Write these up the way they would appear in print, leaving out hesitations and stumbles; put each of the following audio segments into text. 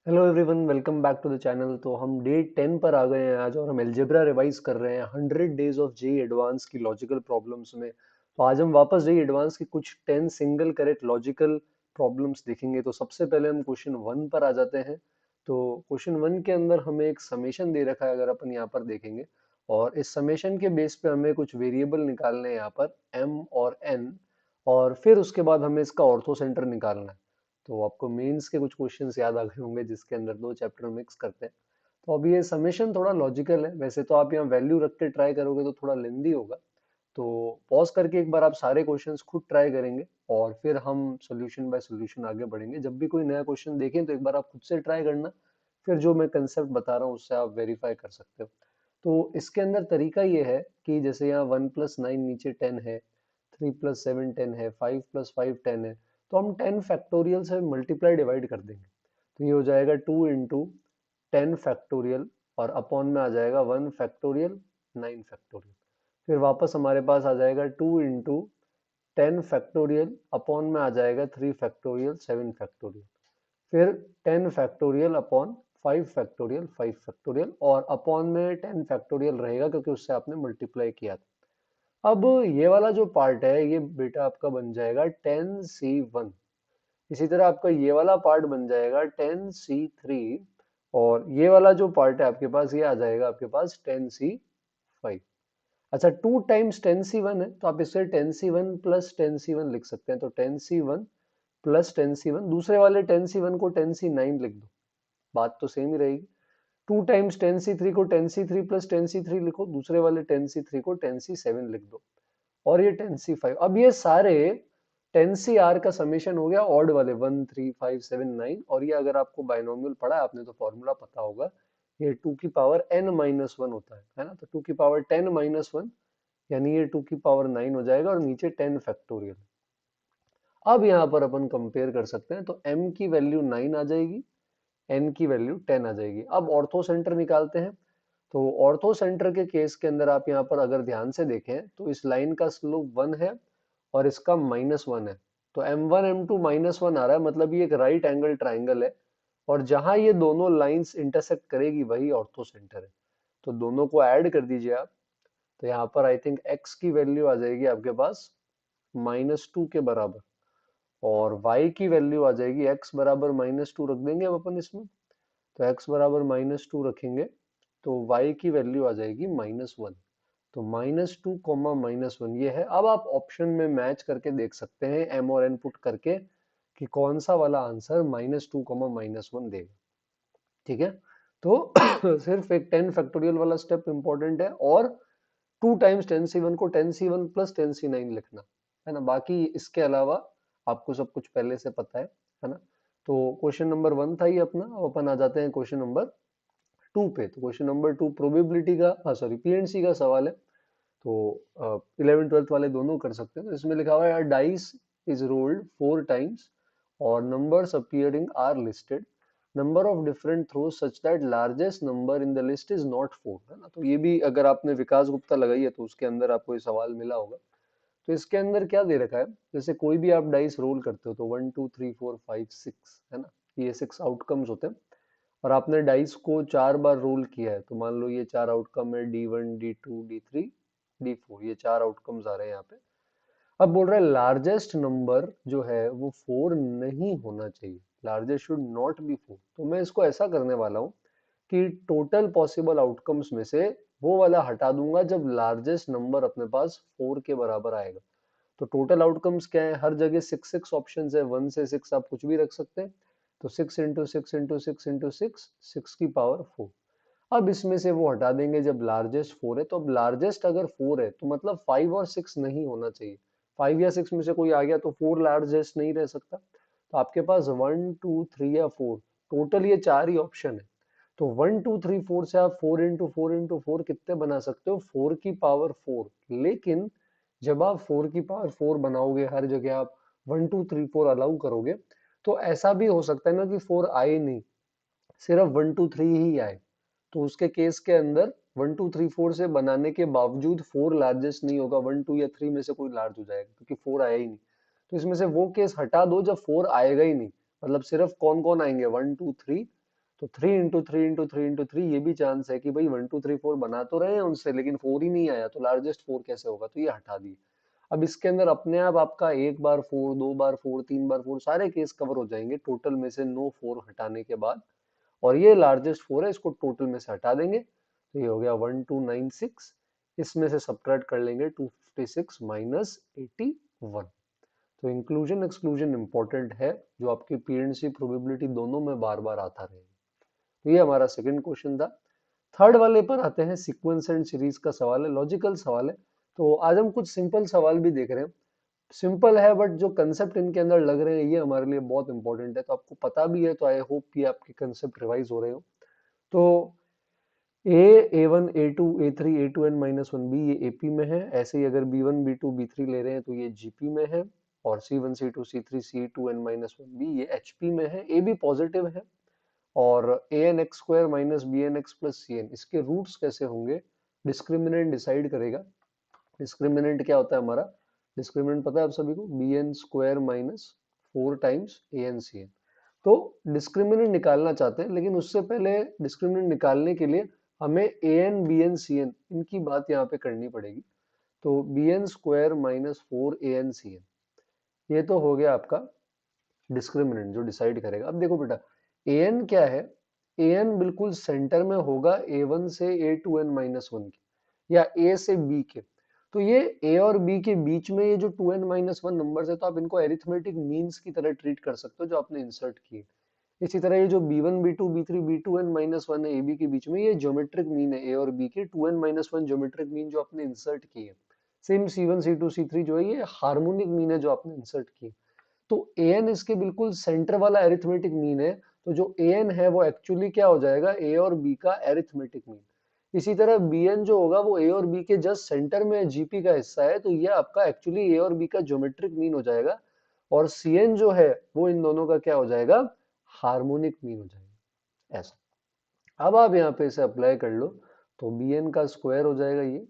Hello everyone, welcome back to the channel. तो हम day 10 पर आ गए हैं आज और हम अलजेब्रा रिवाइज कर रहे हैं 100 डेज ऑफ जेईई एडवांस की लॉजिकल प्रॉब्लम्स में। तो आज हम वापस जेईई एडवांस की कुछ 10 सिंगल करेक्ट लॉजिकल प्रॉब्लम्स देखेंगे। तो सबसे पहले हम क्वेश्चन 1 पर आ जाते हैं। तो क्वेश्चन 1 के अंदर हमें एक समेशन दे रखा है, अगर अपन यहाँ पर देखेंगे, और इस समेशन के बेस पे हमें कुछ वेरिएबल निकालने हैं यहाँ पर m और n, और फिर उसके बाद हमें इसका ऑर्थो सेंटर निकालना है। तो आपको मेंस के कुछ क्वेश्चंस याद आ गए होंगे जिसके अंदर दो चैप्टर मिक्स करते हैं। तो अब ये समेशन थोड़ा लॉजिकल है, वैसे तो आप यहाँ वैल्यू रख के ट्राई करोगे तो थोड़ा लेंदी होगा। तो पॉज करके एक बार आप सारे क्वेश्चंस खुद ट्राई करेंगे और फिर हम सोल्यूशन बाय सोल्यूशन आगे बढ़ेंगे। जब भी कोई नया क्वेश्चन देखें तो एक बार आप खुद से ट्राई करना, फिर जो मैं कंसेप्ट बता रहा हूँ उससे आप वेरीफाई कर सकते हो। तो इसके अंदर तरीका ये है कि जैसे यहाँ 1+9 नीचे 10 है, 3+7 10 है, 5+5 10 है, तो हम 10 फैक्टोरियल से मल्टीप्लाई डिवाइड कर देंगे। तो ये हो जाएगा 2 इंटू 10 फैक्टोरियल और अपॉन में आ जाएगा 1 फैक्टोरियल 9 फैक्टोरियल। फिर वापस हमारे पास आ जाएगा 2 इंटू 10 फैक्टोरियल अपॉन में आ जाएगा 3 फैक्टोरियल 7 फैक्टोरियल। फिर 10 फैक्टोरियल अपॉन 5 फैक्टोरियल 5 फैक्टोरियल, और अपॉन में 10 फैक्टोरियल रहेगा क्योंकि उससे आपने मल्टीप्लाई किया था। अब ये वाला जो पार्ट है ये बेटा आपका बन जाएगा 10C1। इसी तरह आपका ये वाला पार्ट बन जाएगा 10C3, और ये वाला जो पार्ट है आपके पास ये आ जाएगा आपके पास 10C5। अच्छा, 2 टाइम्स 10C1 है तो आप इसे 10C1 प्लस 10C1 लिख सकते हैं। तो 10C1 प्लस 10C1, दूसरे वाले 10C1 को 10C9 लिख दो, बात तो सेम ही रहेगी। 2 टाइम्स 10C3 को 10C3 प्लस 10C3 लिखो, दूसरे वाले 10C3 को 10C7 लिख दो, और ये 10C5। अब ये सारे 10CR का समेशन हो गया ऑड वाले 1 3 5 7 9, और ये अगर आपको बाइनोमियल पढ़ा है आपने तो फॉर्मूला पता होगा, ये 2 की पावर n-1 होता है ना। तो 2 की पावर 10-1, यानी ये 2 की पावर 9 हो जाएगा, और नीचे 10 फैक्टोरियल। अब यहाँ पर अपन कंपेयर कर सकते हैं, तो m की वैल्यू 9 आ जाएगी, n की वैल्यू 10 आ जाएगी। अब ऑर्थो सेंटर निकालते हैं। तो ऑर्थो सेंटर के केस के अंदर आप यहाँ पर अगर ध्यान से देखें तो इस लाइन का स्लोप 1 है और इसका -1 है। तो m1 m2 -1 आ रहा है, मतलब ये एक राइट एंगल ट्राइंगल है, और जहां ये दोनों लाइंस इंटरसेक्ट करेगी वही ऑर्थो सेंटर है। तो दोनों को ऐड कर दीजिए आप। तो यहाँ पर आई थिंक x की वैल्यू आ जाएगी आपके पास -2 के बराबर, और y की वैल्यू आ जाएगी x बराबर -2 रख देंगे अब अपन इसमें। तो x बराबर -2 रखेंगे तो y की वैल्यू आ जाएगी -1। तो -2, -1 ये है। अब आप ऑप्शन में मैच करके देख सकते हैं m और n पुट करके कि कौन सा वाला आंसर -2, -1 देगा। ठीक है। तो सिर्फ एक 10 फैक्टोरियल वाला स्टेप इंपॉर्टेंट है, और 2 टाइम्स 10C1 को 10C1 प्लस 10C9 लिखना है ना। बाकी इसके अलावा आपको सब कुछ पहले से पता है ना। तो क्वेश्चन नंबर 1 था ये अपना। अब अपन आ जाते हैं क्वेश्चन नंबर 2 पे। तो क्वेश्चन नंबर 2 प्रोबेबिलिटी का, सॉरी, पीएनसी का सवाल है। तो 11th 12th वाले दोनों कर सकते हैं। तो इसमें लिखा हुआ है डाइस इज रोल्ड 4 टाइम्स और numbers appearing are listed, number of different throws such that largest number in the list is not 4, है ना। तो ये भी अगर आपने विकास गुप्ता लगाई है तो उसके अंदर आपको ये सवाल मिला होगा। तो इसके अंदर क्या दे रखा है, जैसे कोई भी आप डाइस रोल करते हो तो 1 2 3 4 5 6, है ना, ये 6 आउटकम्स होते हैं, और आपने डाइस को 4 बार रोल किया है। तो मान लो ये 4 आउटकम है, D1 D2 D3 D4, ये 4 आउटकम्स आ रहे हैं यहाँ पे। अब बोल रहा है लार्जेस्ट नंबर जो है वो 4 नहीं होना चाहिए, लार्जेस्ट शुड नॉट बी 4। तो मैं इसको ऐसा करने वाला हूँ कि टोटल पॉसिबल आउटकम्स में से वो वाला हटा दूंगा जब लार्जेस्ट नंबर अपने पास 4 के बराबर आएगा। तो टोटल आउटकम्स क्या है, हर जगह 6 ऑप्शन है, 1 से 6 आप कुछ भी रख सकते हैं। तो 6 इंटू 6 इंटू 6 इंटू 6, 6 की पावर 4। अब इसमें से वो हटा देंगे जब लार्जेस्ट 4 है। तो अब लार्जेस्ट अगर 4 है तो मतलब 5 और 6 नहीं होना चाहिए। 5 या 6 में से कोई आ गया तो 4 लार्जेस्ट नहीं रह सकता। तो आपके पास 1 2 3 या 4, टोटल ये 4 ही ऑप्शन है। तो 1 2 3 4 से आप 4 इंटू 4 इंटू 4 कितने बना सकते हो, 4 की पावर 4। लेकिन जब आप 4 की पावर 4 बनाओगे, हर जगह आप 1 2 3 4 अलाउ करोगे, तो ऐसा भी हो सकता है ना कि 4 आए नहीं, सिर्फ 1 2 3 ही आए। तो उसके केस के अंदर 1 2 3 4 से बनाने के बावजूद 4 लार्जेस्ट नहीं होगा, 1 2 या 3 में से कोई लार्ज हो जाएगा क्योंकि 4 आया ही नहीं। तो इसमें से वो केस हटा दो जब 4 आएगा ही नहीं, मतलब सिर्फ कौन कौन आएंगे, 1 2 3 तो 3 × 3 × 3 × 3 ये भी चांस है कि भाई 1 2 3 4 बना तो रहे हैं उनसे, लेकिन 4 ही नहीं आया, तो लार्जेस्ट 4 कैसे होगा, तो ये हटा दिए। अब इसके अंदर अपने आप आपका एक बार 4, 2 बार 4, 3 बार 4 सारे केस कवर हो जाएंगे टोटल में से नो 4 हटाने के बाद। और ये लार्जेस्ट 4 है, इसको टोटल में से हटा देंगे, तो ये हो गया 1296। इसमें से सब्ट्रैक्ट कर लेंगे 256 माइनस 81। तो इंक्लूजन एक्सक्लूजन इंपॉर्टेंट है, जो आपकी पीएनसी प्रोबेबिलिटी दोनों में बार बार आता रहेगा। तो ये हमारा सेकंड क्वेश्चन था। थर्ड वाले पर आते हैं, सीक्वेंस एंड सीरीज का सवाल है, लॉजिकल सवाल है। तो आज हम कुछ सिंपल सवाल भी देख रहे हैं। सिंपल है बट जो कंसेप्ट इनके अंदर लग रहे हैं ये हमारे लिए बहुत इंपॉर्टेंट है, तो आपको पता भी है, तो आई होप कि आपके कंसेप्ट रिवाइज हो रहे हो। तो A1 A2 A3 A2n -1 B ये AP में है, ऐसे ही अगर B1 B2 B3 ले रहे हैं तो ये GP में है, और C1 C2 C3 C2n -1 B ये HP में है। A भी पॉजिटिव है, और AN(x²- BN(x+CN) इसके रूट्स कैसे होंगे, डिस्क्रिमिनेंट डिसाइड करेगा। डिस्क्रिमिनेंट क्या होता है हमारा, डिस्क्रिमिनेंट पता है आप सभी को, BN² - 4 टाइम्स ANCN। तो डिस्क्रिमिनेंट निकालना चाहते हैं, लेकिन उससे पहले डिस्क्रिमिनेंट निकालने के लिए हमें AN BN CN इनकी बात यहाँ पे करनी पड़ेगी। तो BN² - 4 ANCN ये तो हो गया आपका डिस्क्रिमिनेंट जो डिसाइड करेगा। अब देखो बेटा, an क्या है, an बिल्कुल सेंटर में होगा A1 से A2n -1 के, या A से B के। तो ये A और B के बीच में ये जो 2n - 1 नंबर्स है, तो आप इनको एरिथमेटिक मीन्स की तरह ट्रीट कर सकते हो जो आपने इंसर्ट किए। इसी तरह ये जो B1 B2 B3 B2n -1 है AB के बीच में, ये ज्योमेट्रिक मीन है A और B के, 2n -1 ज्योमेट्रिक मीन जो आपने इंसर्ट किए। सेम C1 C2 C3 जो है ये हार्मोनिक मीन है जो आपने इंसर्ट किए। तो an इसके बिल्कुल सेंटर वाला एरिथमेटिक मीन है, तो जो an है वो एक्चुअली क्या हो जाएगा, a और b का एरिथमेटिक मीन। इसी तरह bn जो होगा वो a और b के जस्ट सेंटर में gp का हिस्सा है, तो ये आपका एक्चुअली a और b का ज्योमेट्रिक मीन हो जाएगा, और cn जो है वो इन दोनों का क्या हो जाएगा, हार्मोनिक मीन हो जाएगा। ऐसा अब आप यहाँ पे इसे अप्लाई कर लो, तो bn का स्क्वायर हो जाएगा ये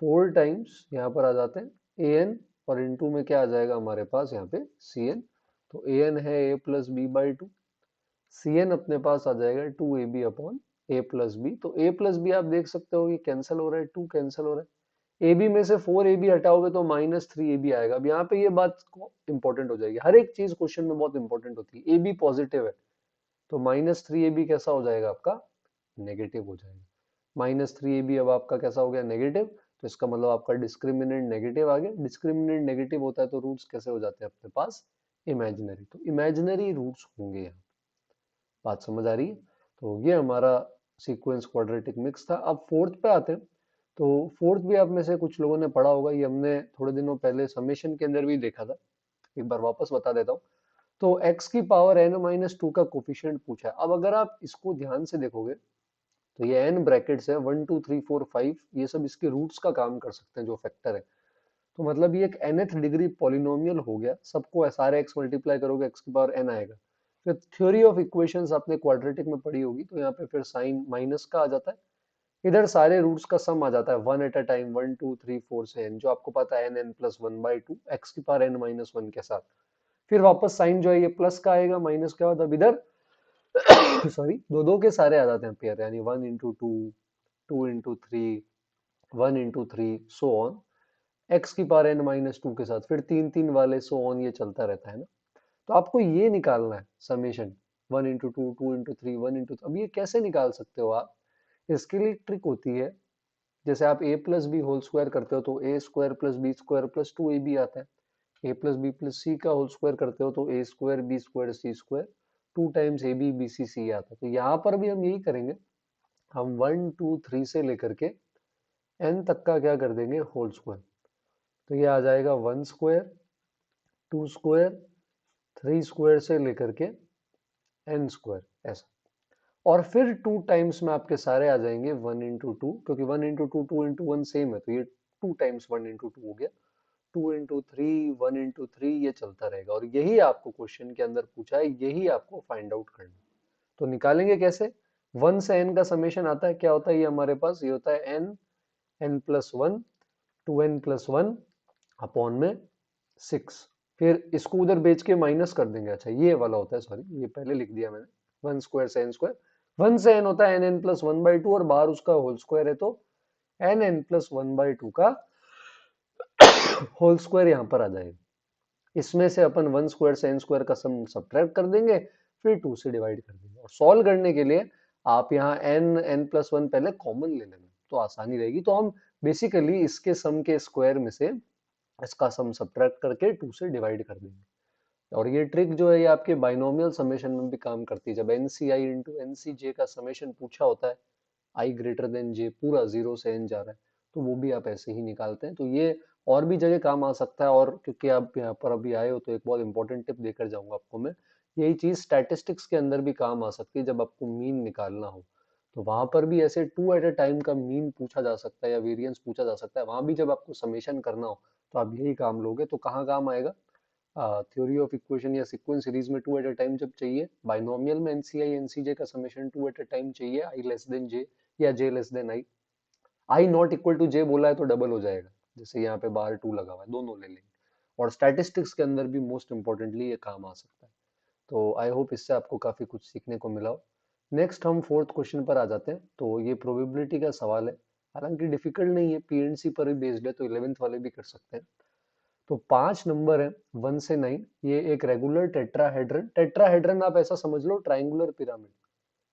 4 टाइम्स, यहाँ पर आ जाते हैं an, और इनटू में क्या आ जाएगा हमारे पास यहाँ पे cn। तो an है a plus B by 2, cn अपने पास आ जाएगा 2ab upon a plus B. तो a प्लस बी आप देख सकते हो ये कैंसिल हो रहा है, 2 कैंसिल हो रहा है, ab में से 4ab हटाओगे तो -3ab आएगा। अब यहाँ पे ये बात इंपॉर्टेंट हो जाएगी, हर एक चीज क्वेश्चन में बहुत इंपॉर्टेंट होती है। ab पॉजिटिव है, तो -3ab कैसा हो जाएगा आपका, नेगेटिव हो जाएगा। -3ab अब आपका कैसा हो गया, नेगेटिव। तो इसका मतलब आपका डिस्क्रिमिनेंट नेगेटिव आ गया। डिस्क्रिमिनेंट नेगेटिव होता है तो रूट्स कैसे हो जाते हैं अपने पास, इमेजिनरी। तो इमेजिनरी रूट्स होंगे यहाँ। बात समझ आ रही है। तो ये हमारा सीक्वेंस क्वाड्रेटिक मिक्स था। अब फोर्थ पे आते हैं। तो फोर्थ भी आप में से कुछ लोगों ने पढ़ा होगा, ये हमने थोड़े दिनों पहले समेशन के अंदर भी देखा था, एक बार वापस बता देता हूँ। तो x की पावर n-2 का कोफिशिएंट पूछा है। अब अगर आप इसको ध्यान से देखोगे, तो ये n ब्रैकेट्स है, 1 2 3 4 5, ये सब इसके रूट्स का काम कर सकते हैं जो फैक्टर है। तो मतलब ये एक nth डिग्री पॉलिनोमियल हो गया, सबको सारे x मल्टीप्लाई करोगे x की पावर n आएगा। फिर थ्योरी ऑफ इक्वेशंस आपने क्वाड्रेटिक में पढ़ी होगी, तो यहाँ पे फिर साइन माइनस का आ जाता है, इधर सारे रूट्स का सम आ जाता है 1 एट अ टाइम, 1 2 3 4 से n, जो आपको पता है n n+1/2 x की पावर n-1 के साथ। फिर वापस साइन जो है ये प्लस का आएगा, माइनस के बाद अब इधर सॉरी दो दो के सारे आ जाते हैं पेयर, यानी 1 × 2 2 × 3 1 × 3 सो ऑन, x की पावर n-2 के साथ फिर 3 3 वाले सो ऑन, ये चलता रहता है ना। तो आपको ये निकालना है समेशन 1 × 2 2 × 3 1 × 2। अब ये कैसे निकाल सकते हो आप, इसके लिए ट्रिक होती है। जैसे आप a plus B whole square करते हो तो a² + b² + 2ab आता है। a प्लस बी प्लस सी का होल स्क्वायर करते हो तो a² b² c² 2 times ab bc c आता है। तो यहाँ पर भी हम यही करेंगे, हम 1 2 3 से लेकर के n तक का क्या कर देंगे, होल स्क्वायर। तो ये आ जाएगा 1² 2² 3² से लेकर के n², ऐसा। और फिर 2 टाइम्स में आपके सारे आ जाएंगे 1 × 2, क्योंकि 1 × 2 2 × 1 सेम है, तो ये 2 टाइम्स 1 × 2 हो गया। 2 × 3 1 × 3 ये चलता रहेगा, और यही आपको क्वेश्चन के अंदर पूछा है, यही आपको फाइंड आउट करना है। तो निकालेंगे कैसे, 1 से n का समेशन आता है, क्या होता है ये हमारे पास, ये होता है n n+1 2n+1 अपॉन में 6। फिर इसको उधर बेच के माइनस कर देंगे, अच्छा ये वाला होता है, सॉरी ये पहले लिख दिया मैंने। 1 स्क्वायर से n स्क्वायर, 1 से n होता है nn प्लस 1/2 और बाहर उसका होल स्क्वायर है तो nn प्लस 1/2 का होल स्क्वायर यहाँ पर आ जाएगा। इसमें से अपन 1 स्क्वायर से n स्क्वायर का सम सब्ट्रैक्ट कर देंगे, फिर 2 से डिवाइड कर देंगे। और सॉल्व करने के लिए आप यहाँ n प्लस 1 पहले कॉमन ले लेना तो आसानी रहेगी। तो हम बेसिकली इसके सम के स्क्वायर में से इसका सम सब्ट्रैक्ट करके 2 से डिवाइड कर देंगे। और ये ट्रिक जो है ये आपके बाइनोमियल समेशन में भी काम करती है। जब NCI इंटू NCJ का समेशन पूछा होता है, i ग्रेटर देन j पूरा 0 से n जा रहा है, तो वो भी आप ऐसे ही निकालते हैं। तो ये और भी जगह काम आ सकता है। और क्योंकि आप यहाँ पर अभी आए हो तो एक बहुत इंपॉर्टेंट टिप देकर जाऊंगा आपको मैं। यही चीज स्टैटिस्टिक्स के अंदर भी काम आ सकती है। जब आपको मीन निकालना हो तो वहां पर भी ऐसे 2 एट अ टाइम का मीन पूछा जा सकता है या वेरिएंस पूछा जा सकता है। वहां भी जब आपको समेशन करना हो तो आप यही काम लोगे। तो कहाँ काम आएगा, थ्योरी ऑफ इक्वेशन या सीक्वेंस सीरीज में 2 एट अ टाइम जब चाहिए, बाइनोमियल में NCI NCJ का समेशन 2 एट अ टाइम चाहिए, i लेस देन j या j less than i। I not equal to J बोला है तो डबल हो जाएगा, जैसे यहाँ पे बाहर 2 लगा हुआ है, दोनों ले लेंगे। और स्टैटिस्टिक्स के अंदर भी मोस्ट इंपॉर्टेंटली ये काम आ सकता है। तो आई होप इससे आपको काफी कुछ सीखने को मिला हो। नेक्स्ट हम फोर्थ क्वेश्चन पर आ जाते हैं। तो ये प्रोबेबिलिटी का सवाल है, हालांकि डिफिकल्ट नहीं है, पीएनसी पर ही बेस्ड है, तो 11th वाले भी कर सकते हैं। तो 5 नंबर है 1 से 9, ये एक रेगुलर टेट्राहेड्रन, टेट्राहेड्रन आप ऐसा समझ लो ट्राइंगुलर पिरामिड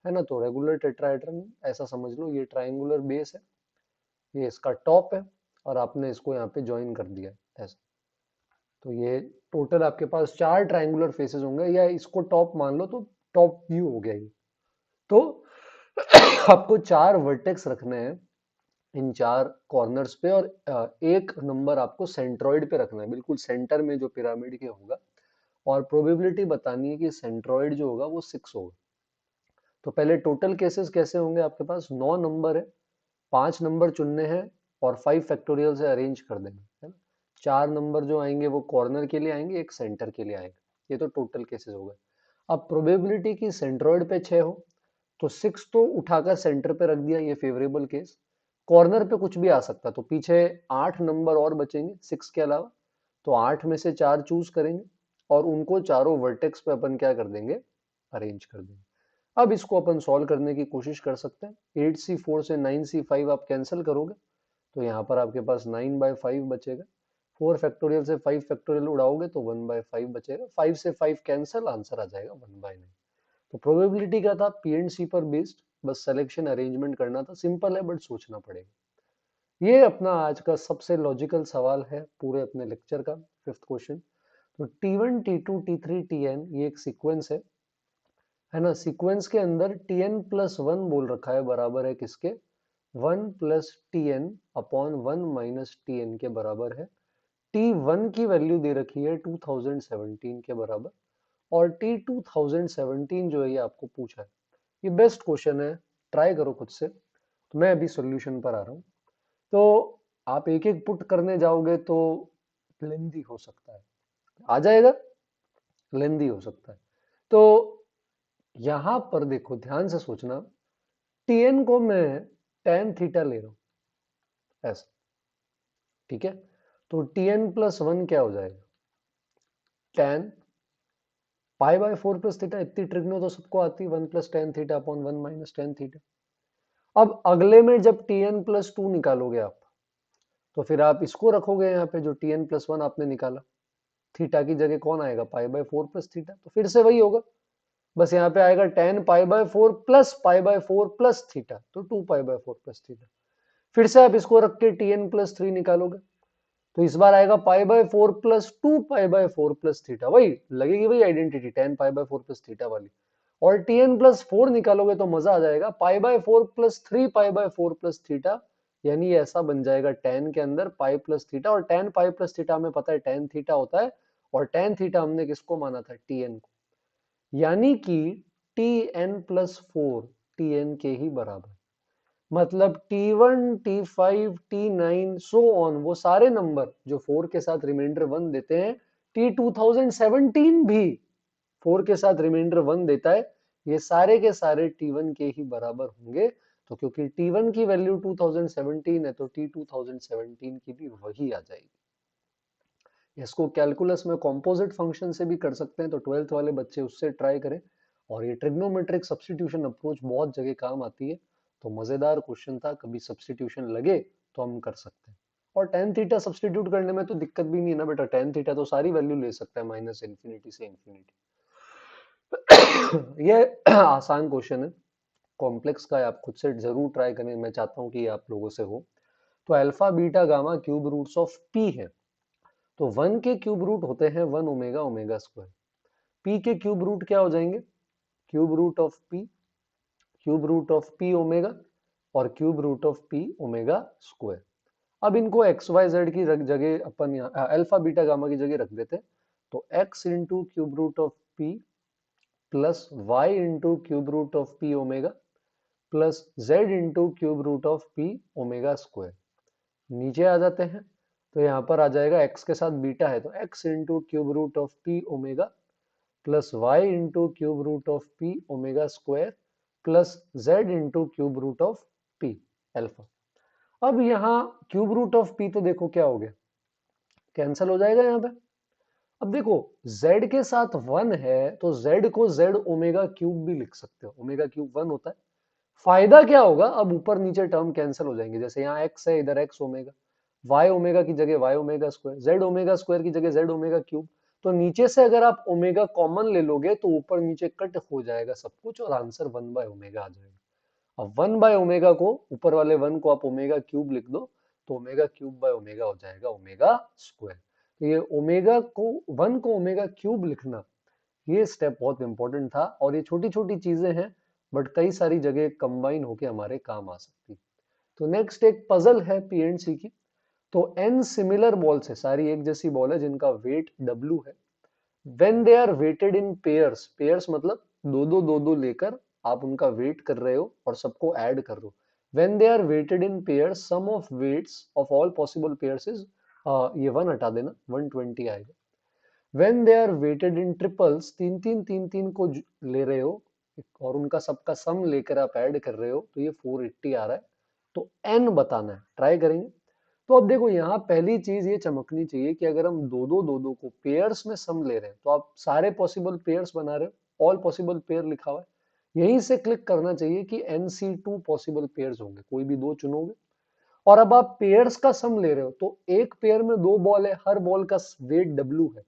है ना। तो रेगुलर टेट्राहेड्रन ऐसा समझ लो, ये ट्राइंगुलर बेस है, ये इसका टॉप है और आपने इसको यहाँ पे ज्वाइन कर दिया है ऐसा। तो ये टोटल आपके पास 4 ट्राइंगुलर फेसेस होंगे, या इसको टॉप मान लो तो टॉप व्यू हो गया ये। तो आपको 4 वर्टेक्स रखने हैं इन 4 कॉर्नर्स पे, और एक नंबर आपको सेंट्रॉइड पे रखना है, बिल्कुल सेंटर में जो पिरामिड के होगा। और प्रोबेबिलिटी बतानी है कि सेंट्रॉइड जो होगा वो 6 होगा। तो पहले टोटल केसेस कैसे होंगे, आपके पास 9 नंबर है, 5 नंबर चुनने हैं और 5 फैक्टोरियल से अरेंज कर देना है ना। 4 नंबर जो आएंगे वो कॉर्नर के लिए आएंगे, एक सेंटर के लिए आएगा। ये तो टोटल केसेस हो गए। अब प्रोबेबिलिटी की सेंट्रॉइड पे 6 हो तो 6 तो उठाकर सेंटर पे रख दिया, ये फेवरेबल केस। कॉर्नर पे कुछ भी आ सकता, तो पीछे 8 नंबर और बचेंगे 6 के अलावा, तो 8 में से 4 चूज करेंगे और उनको चारों वर्टेक्स पे अपन क्या कर देंगे, अरेंज कर देंगे। अब इसको अपन सॉल्व करने की कोशिश कर सकते हैं। 8c4 से 9c5 आप कैंसिल करोगे तो यहाँ पर आपके पास 9/5 बचेगा। 4 फैक्टोरियल से 5 फैक्टोरियल उड़ाओगे तो 1/5 बचेगा। 5 से 5 कैंसिल, आंसर आ जाएगा 1/9। तो प्रोबेबिलिटी का था पीएनसी पर बेस्ड, बस सिलेक्शन अरेंजमेंट करना था, सिंपल है बट सोचना पड़ेगा। ये अपना आज का सबसे लॉजिकल सवाल है पूरे अपने लेक्चर का, फिफ्थ क्वेश्चन। तो T1 T2 T3 Tn ये एक सीक्वेंस है ना। सीक्वेंस के अंदर Tn प्लस 1 बोल रखा है बराबर है किसके, 1 plus Tn upon 1 minus Tn के बराबर है। T1 की वैल्यू दे रखी है 2017 के बराबर, और T2017 जो है ये आपको पूछा है। ये बेस्ट क्वेश्चन है, ट्राई करो खुद से। तो मैं अभी सॉल्यूशन पर आ रहा हूँ। तो आप एक एक पुट करने जाओगे तो लेंदी हो सकता है, आ जाएगा, लेंदी हो सकता है। तो यहां पर देखो ध्यान से सोचना, Tn को मैं tan थीटा ले रहा हूं ऐसा, ठीक है। तो Tn प्लस 1 क्या हो जाएगा, tan π/4 प्लस थीटा। इतनी ट्रिग्नो तो सबको आती, 1 plus tan theta upon 1 minus tan theta. अब अगले में जब Tn प्लस 2 निकालोगे आप, तो फिर आप इसको रखोगे यहाँ पे जो Tn प्लस 1 आपने निकाला, थीटा की जगह कौन आएगा, π/4 प्लस थीटा। तो फिर से वही होगा, बस यहाँ पे आएगा tan π/4 प्लस π/4 प्लस थीटा, तो 2π/4 प्लस थीटा। फिर से आप इसको रख के Tn प्लस 3 निकालोगे तो इस बार आएगा π/4 प्लस 2π/4 प्लस थीटा, वही लगेगी वही आइडेंटिटी tan π/4 प्लस थीटा वाली। और Tn प्लस 4 निकालोगे तो मजा आ जाएगा, π/4 प्लस 3π/4 प्लस थीटा, यानी ऐसा बन जाएगा tan के अंदर पाई प्लस थीटा। और tan पाई प्लस थीटा हमें पता है tan थीटा होता है, और tan थीटा हमने किसको माना था, Tn को, यानी कि Tn प्लस 4 Tn के ही बराबर। मतलब T1 T5 T9 so on, वो सारे नंबर जो 4 के साथ रिमाइंडर 1 देते हैं, T2017 भी 4 के साथ रिमाइंडर 1 देता है, ये सारे के सारे T1 के ही बराबर होंगे। तो क्योंकि T1 की वैल्यू 2017 है तो T2017 की भी वही आ जाएगी। इसको कैलकुलस में कंपोजिट फंक्शन से भी कर सकते हैं, तो 12th वाले बच्चे उससे ट्राई करें। और ये ट्रिग्नोमेट्रिक सब्स्टिट्यूशन अप्रोच बहुत जगह काम आती है, तो मजेदार क्वेश्चन था, कभी सब्स्टिट्यूशन लगे तो हम कर सकते हैं। और टेन थीटा सब्स्टिट्यूट करने में तो दिक्कत भी नहीं है ना बेटा, टेन थीटा तो सारी वैल्यू ले सकता है माइनस इन्फिनिटी से इन्फिनिटी। ये आसान क्वेश्चन है, कॉम्प्लेक्स का है, आप खुद से जरूर ट्राई करें, मैं चाहता हूं कि ये आप लोगों से हो। तो alpha beta gamma cube roots of P है, तो वन के क्यूब रूट होते हैं one omega omega square, P के क्यूब रूट क्या हो जाएंगे, cube root of P, cube root of P omega और cube root of P omega square. अब इनको एक्स वाई जेड की जगह अपन यहाँ अल्फा बीटा गामा की जगह रख देते हैं, तो X into cube root of P plus Y into cube root of P omega plus Z into cube root of P omega square. नीचे आ जाते हैं, तो यहाँ पर आ जाएगा x के साथ बीटा है तो x into cube root of P omega plus Y into cube root of P omega square plus Z into cube root of P alpha. अब यहाँ क्यूब रूट ऑफ पी तो देखो क्या हो गया, कैंसिल हो जाएगा यहाँ पे। अब देखो z के साथ 1 है तो z को z ओमेगा क्यूब भी लिख सकते हो, ओमेगा क्यूब 1 होता है। फायदा क्या होगा, अब ऊपर नीचे टर्म कैंसिल हो जाएंगे, जैसे यहाँ x है इधर x ओमेगा, y ओमेगा की जगह y omega square, z omega square की जगह z ओमेगा क्यूब। तो नीचे से अगर आप ओमेगा कॉमन ले लोगे तो ऊपर नीचे कट हो जाएगा सब कुछ और आंसर 1 बाय ओमेगा आ जाएगा। अब 1 बाय ओमेगा को ऊपर वाले 1 को आप ओमेगा क्यूब लिख दो, तो ओमेगा क्यूब बाय ओमेगा हो जाएगा ओमेगा स्क्वायर। तो ये ओमेगा को 1 को ओमेगा क्यूब लिखना, ये स्टेप बहुत इंपॉर्टेंट था, और ये छोटी छोटी चीजें हैं बट कई सारी जगह कंबाइन होके हमारे काम आ सकती। तो नेक्स्ट एक पजल है पीएनसी की, तो एन सिमिलर बॉल्स है, सारी एक जैसी बॉल है जिनका वेट W है, when they are weighted in pairs, pairs मतलब दो दो लेकर आप उनका वेट कर रहे हो और सबको ऐड कर रहे हो, when they are weighted in pairs sum of weights of all possible pairs is, ये 1 हटा देना 120 आएगा। When they are weighted in triples, तीन तीन को ले रहे हो और उनका सबका सम लेकर आप ऐड कर रहे हो तो ये 480 आ रहा है, तो एन बताना है, ट्राई करेंगे। तो अब देखो यहाँ पहली चीज ये चमकनी चाहिए कि अगर हम दो दो को पेयर्स में सम ले रहे हैं तो आप सारे पॉसिबल पेयर्स बना रहे हो, ऑल पॉसिबल पेयर लिखा हुआ है, यहीं से क्लिक करना चाहिए कि NC2 पॉसिबल पेयर्स होंगे, कोई भी दो चुनोगे। और अब आप पेयर्स का सम ले रहे हो तो एक पेयर में दो बॉल है, हर बॉल का वेट W है,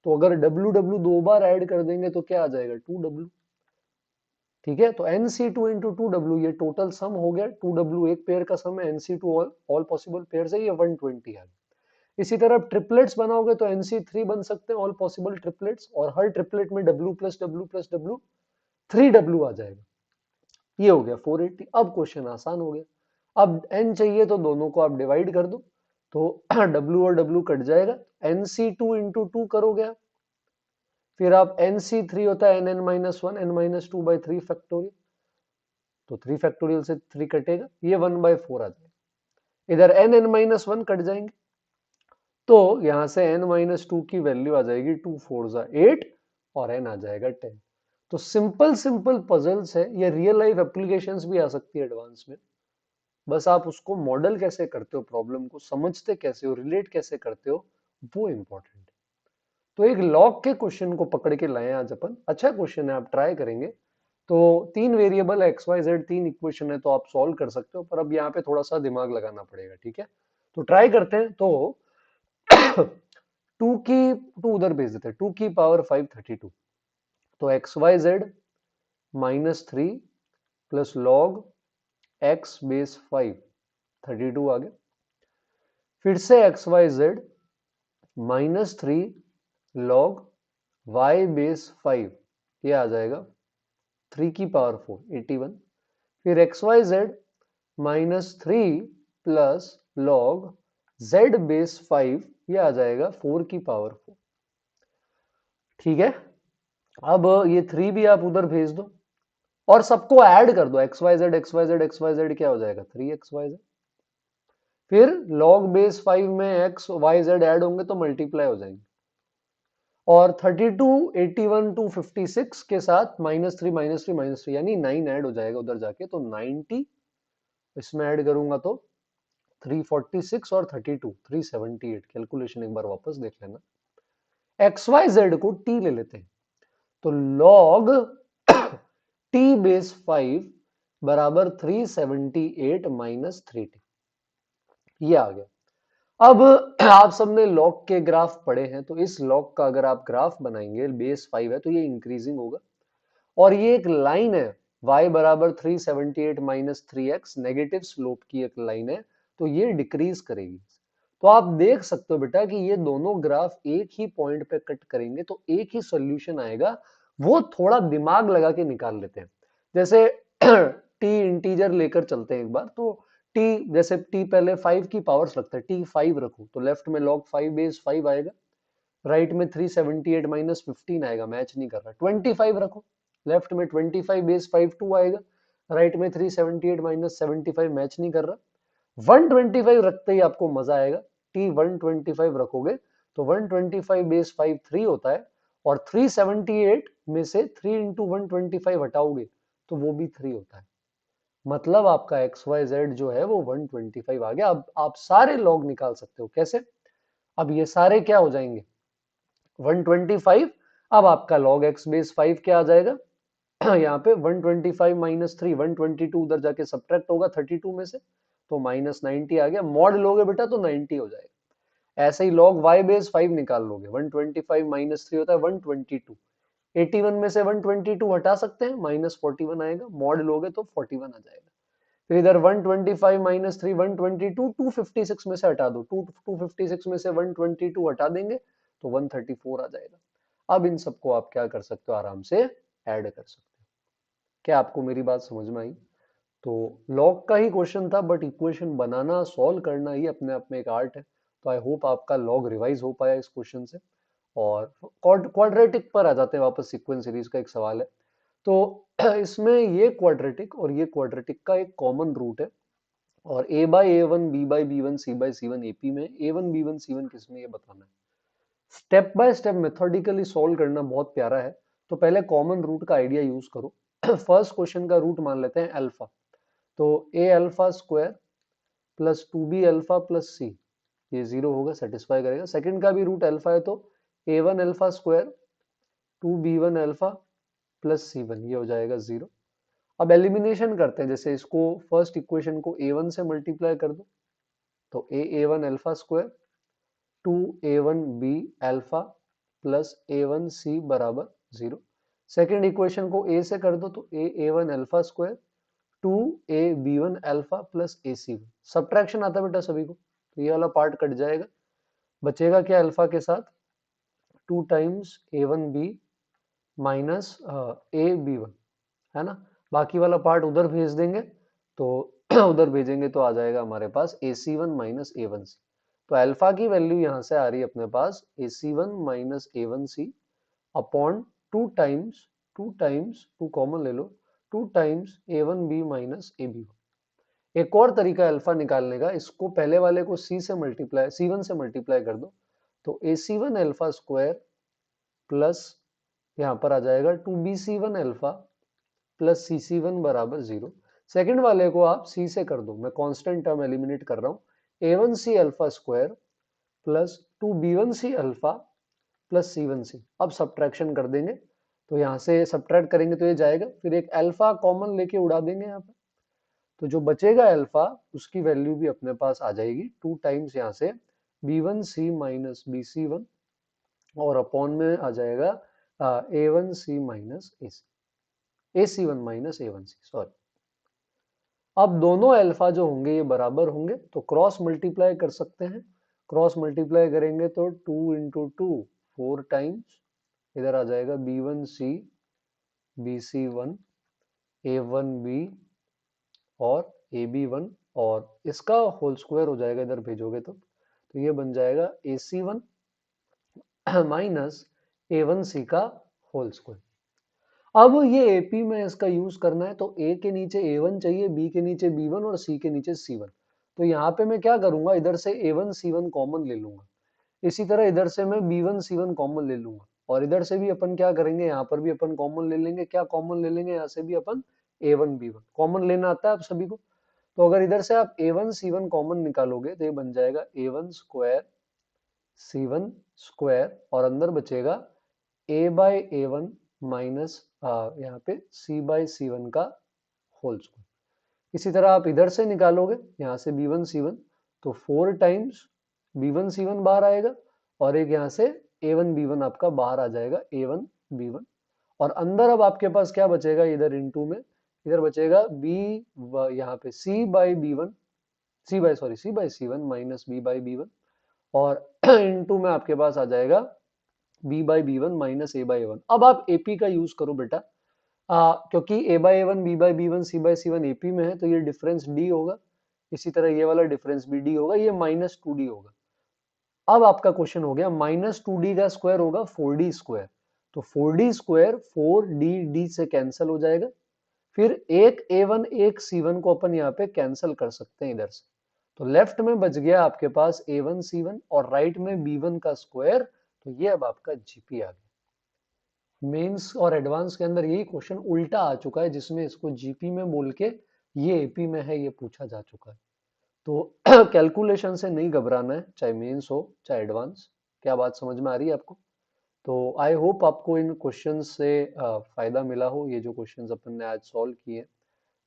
तो अगर W W दो बार ऐड कर देंगे तो क्या आ जाएगा 2W। ठीक है, तो NC2 इंटू 2W ये टोटल सम हो गया, 2W एक पेयर का सम है, NC2 ऑल पॉसिबल पेयर है, ये 120 है। इसी तरह ट्रिपलेट्स बनाओगे तो NC3 बन सकते हैं ऑल पॉसिबल ट्रिपलेट्स, और हर ट्रिपलेट में W plus W plus W 3W आ जाएगा। ये हो गया 480। अब क्वेश्चन आसान हो गया, अब n चाहिए तो दोनों को आप डिवाइड कर दो, तो W और W कट जाएगा, NC2 इंटू 2 करोगे आप, फिर आप NC3 होता है nn minus 1 n minus 2 by 3 factorial, तो 3 फैक्टोरियल से 3 कटेगा, ये 1 बाई 4 आ जाएगा, इधर n माइनस 1 कट जाएंगे, तो यहां से n माइनस 2 की वैल्यू आ जाएगी 2 4 जा 8 और n आ जाएगा 10। तो सिंपल सिंपल पजल्स है, ये रियल लाइफ एप्लीकेशंस भी आ सकती है एडवांस में, बस आप उसको मॉडल कैसे करते हो, प्रॉब्लम को समझते कैसे हो, रिलेट कैसे करते हो, वो इंपॉर्टेंट है। तो एक लॉग के क्वेश्चन को पकड़ के लाए आज अपन, अच्छा क्वेश्चन है, आप ट्राई करेंगे। तो तीन वेरिएबल है एक्स वाई जेड, तीन इक्वेशन है, तो आप सॉल्व कर सकते हो, पर अब यहाँ पे थोड़ा सा दिमाग लगाना पड़ेगा, ठीक है। तो ट्राई करते हैं, तो टू की टू उधर भेज देते हैं, 2 की पावर 5 32, तो X Y Z -3 plus log X base 5 32 आ गया, फिर से X Y Z -3 log y base 5, ये आ जाएगा 3 की पावर 4 81, फिर X Y Z -3 plus log z base 5, ये आ जाएगा 4 की पावर 4। ठीक है, अब ये 3 भी आप उधर भेज दो और सबको ऐड कर दो, X Y Z X Y Z X Y Z क्या हो जाएगा 3xyz, फिर log बेस 5 में एक्स वाई जेड ऐड होंगे तो मल्टीप्लाई हो जाएंगे, और 32 81 256 के साथ -3 यानी 9 ऐड हो जाएगा उधर जाके, तो 90 इसमें ऐड करूंगा तो 346 और 32 378, कैलकुलेशन एक बार वापस देख लेना। एक्स वाई जेड को t ले लेते हैं, तो log टी बेस 5 बराबर 378 माइनस 3t, ये आ गया। अब आप सबने लॉग के ग्राफ पढ़े हैं, तो इस लॉग का अगर आप ग्राफ बनाएंगे, बेस 5 है तो ये इंक्रीजिंग होगा, और ये एक लाइन है y बराबर 378 माइनस 3x, नेगेटिव स्लोप की एक लाइन है, तो ये डिक्रीज करेगी। तो आप देख सकते हो बेटा कि ये दोनों ग्राफ एक ही पॉइंट पे कट करेंगे तो एक ही सॉल्यूशन आएगा। वो थोड़ा दिमाग लगा के निकाल लेते हैं। जैसे t इंटीजर लेकर चलते हैं एक बार, तो t, जैसे t पहले 5 की पावर्स रखते हैं, t 5 रखो तो लेफ्ट में log 5 बेस 5 आएगा, राइट में 378 माइनस 15 आएगा, मैच नहीं कर रहा। 25 रखो, लेफ्ट में 25 बेस 5 2 आएगा, राइट में 378 माइनस 75, मैच नहीं कर रहा। 125 रखते ही आपको मजा आएगा, टी 125 रखोगे तो 125 बेस 5 3 होता है, और 378 में से 3 इंटू 125 हटाओगे तो वो भी 3 होता है। मतलब आपका एक्स वाई जेड जो है वो 125 आ गया। अब आप सारे लॉग निकाल सकते हो। कैसे? अब ये सारे क्या हो जाएंगे? 125। अब आपका log x बेस 5 क्या आ जाएगा? यहाँ पे 125 माइनस 3, 122 उधर जाके सब्ट्रैक्ट होगा 32 में से, तो माइनस 90 आ गया। मॉड लोगे बेटा तो 90 हो जाएगा। ऐसे ही log y बेस 5 निकाल लोगे, 125 माइनस 3 होता है 122, 81 में से 122 हटा सकते हैं, माइनस 41 आएगा, मॉड लोगे तो 41 आ जाएगा। फिर इधर 125 माइनस 3 122, 256 में से हटा दो, 256 में से 122 हटा देंगे तो 134 आ जाएगा। अब इन सबको आप क्या कर सकते हो? आराम से ऐड कर सकते हो। क्या आपको मेरी बात समझ में आई? तो लॉग का ही क्वेश्चन था, बट इक्वेशन बनाना, सॉल्व करना ही अपने आप में एक आर्ट है। तो आई होप आपका लॉग रिवाइज हो पाया इस क्वेश्चन से। और क्वाड्रेटिक पर आ जाते हैं वापस, सीक्वेंस सीरीज का एक सवाल है। तो इसमें ये क्वाड्रेटिक और ये क्वाड्रेटिक का एक कॉमन रूट है, और a by A one, B by B one, C by C one AP में, A one B one C one किस में, ये बताना है। Step by step methodically solve करना बहुत प्यारा है। तो पहले कॉमन रूट का आइडिया यूज करो। फर्स्ट क्वेश्चन का रूट मान लेते हैं अल्फा, तो A alpha square plus 2b alpha plus C, ये जीरो होगा, सेटिस्फाई करेगा। सेकंड का भी रूट अल्फा है, तो A one alpha square 2b1 alpha plus C one, ये हो जाएगा जीरो। अब एलिमिनेशन करते हैं, जैसे इसको फर्स्ट इक्वेशन को a1 से मल्टीप्लाई कर दो, तो A one alpha square 2a1b alpha plus a1 C बराबर जीरो। सेकेंड इक्वेशन को a से कर दो, तो a1 alpha square 2ab1 alpha plus ac1। Subtraction आता है बेटा सभी को, तो ये वाला पार्ट कट जाएगा, बचेगा क्या अल्फा के साथ? 2 टाइम्स a1b माइनस ab1, है ना। बाकी वाला पार्ट उधर भेज देंगे, तो उधर भेजेंगे तो आ जाएगा हमारे पास AC1 माइनस A1C। तो अल्फा की वैल्यू यहां से आ रही है अपने पास AC1 minus A1C upon 2 times 2 common ले लो, 2 टाइम्स A1B माइनस AB1। एक और तरीका अल्फा निकालने का, इसको पहले वाले को C1 से मल्टीप्लाई कर दो, तो AC1 अल्फा स्क्वायर प्लस यहाँ पर आ जाएगा 2BC1 अल्फा प्लस CC1 बराबर जीरो। सेकेंड वाले को आप C से कर दो, मैं कांस्टेंट टर्म एलिमिनेट कर रहा हूँ। A1C alpha square plus 2B1C alpha plus C1C। अब सब्ट्रैक्शन कर देंगे, तो यहाँ से सब्ट्रैक्ट करेंगे तो ये जाएगा, फिर एक अल्फा कॉमन लेके उड़ा देंगे यहाँ पे, तो जो बचेगा अल्फा उसकी वैल्यू भी अपने पास आ जाएगी 2 टाइम्स यहाँ से B1C माइनस BC1, और अपॉन में आ जाएगा A1C minus AC1 minus A1C, sorry. अब दोनों अल्फा जो होंगे ये बराबर होंगे, तो क्रॉस मल्टीप्लाई कर सकते हैं। क्रॉस मल्टीप्लाई करेंगे तो 2 इंटू 2 4 टाइम्स, इधर आ जाएगा B1C BC1 A1B और AB1, और इसका होल स्क्वायर हो जाएगा इधर भेजोगे तो ये बन जाएगा AC1 माइनस A1C का होल स्क्वायर। अब ये एपी में इसका यूज करना है, तो ए के नीचे A1 चाहिए, बी के नीचे B1 और सी के नीचे C1। तो यहाँ पे मैं क्या करूंगा, इधर से A1 C1 कॉमन ले लूंगा, इसी तरह इधर से मैं B1 C1 कॉमन ले लूंगा, और इधर से भी अपन क्या करेंगे, यहाँ पर भी अपन कॉमन ले लेंगे। क्या कॉमन ले लेंगे? यहाँ से भी अपन A1 B1 कॉमन लेना आता है आप सभी को। तो अगर इधर से आप A1 C1 कॉमन निकालोगे तो ये बन जाएगा A1 स्क्वायर C1 स्क्वायर, और अंदर बचेगा A बाई A1 माइनस यहाँ पे c/c1 का होल स्क्वायर। इसी तरह आप इधर से निकालोगे, यहाँ से b1 c1, तो 4 टाइम्स b1 c1 बाहर आएगा, और एक यहाँ से a1 b1 आपका बाहर आ जाएगा, a1 b1। और अंदर अब आपके पास क्या बचेगा, इधर इनटू में इधर बचेगा यहाँ पे c/c1 माइनस b/b1, और इनटू में आपके पास आ जाएगा b/b1 माइनस a/a1। अब आप AP का यूज करो बेटा, क्योंकि a/a1 b/b1 c/c1 AP में है, तो ये डिफरेंस d होगा। इसी तरह ये वाला डिफरेंस भी d होगा, ये -2d होगा। अब आपका क्वेश्चन हो गया, -2d का स्क्वायर होगा 4d स्क्वायर, तो 4d स्क्वायर 4d से कैंसिल हो जाएगा। फिर एक a1 एक c1 को अपन यहाँ पे कैंसिल कर सकते हैं इधर से, तो लेफ्ट में बच गया आपके पास a1 c1 और राइट में b1 का स्क्वायर। तो ये अब आपका जीपी आ गया। मेंस और एडवांस के अंदर यही क्वेश्चन उल्टा आ चुका है, जिसमें इसको जीपी में बोल के ये एपी में है, ये पूछा जा चुका है। तो कैलकुलेशन से नहीं घबराना है, चाहे मेंस हो चाहे एडवांस। क्या बात समझ में आ रही है आपको? तो आई होप आपको इन क्वेश्चंस से फायदा मिला हो, ये जो क्वेश्चंस अपन ने आज सॉल्व किए।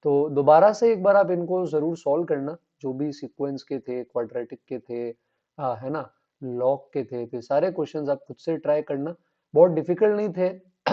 तो दोबारा से एक बार आप इनको जरूर सॉल्व करना, जो भी सीक्वेंस के थे, क्वाड्रेटिक के थे, है ना, लॉग के थे, तो सारे क्वेश्चंस आप खुद से ट्राई करना। बहुत डिफिकल्ट नहीं थे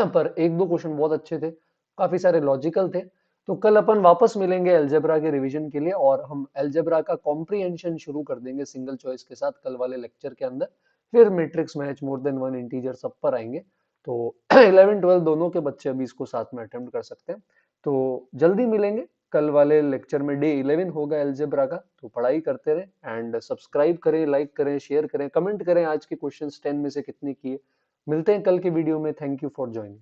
पर एक दो क्वेश्चन बहुत अच्छे थे, काफी सारे लॉजिकल थे। तो कल अपन वापस मिलेंगे अलजेब्रा के रिवीजन के लिए, और हम अलजेब्रा का कॉम्प्रिहेंशन शुरू कर देंगे सिंगल चॉइस के साथ कल वाले लेक्चर के अंदर। फिर matrix match, more than one, integer सब पर आएंगे। तो 11 12 दोनों के बच्चे अभी इसको साथ में अटेम्प्ट कर सकते हैं। तो जल्दी मिलेंगे, कल वाले लेक्चर में डे 11 होगा अलजेब्रा का। तो पढ़ाई करते रहें, एंड सब्सक्राइब करें, लाइक करें, शेयर करें, कमेंट करें आज के क्वेश्चंस 10 में से कितने किए। मिलते हैं कल के वीडियो में। Thank you for joining.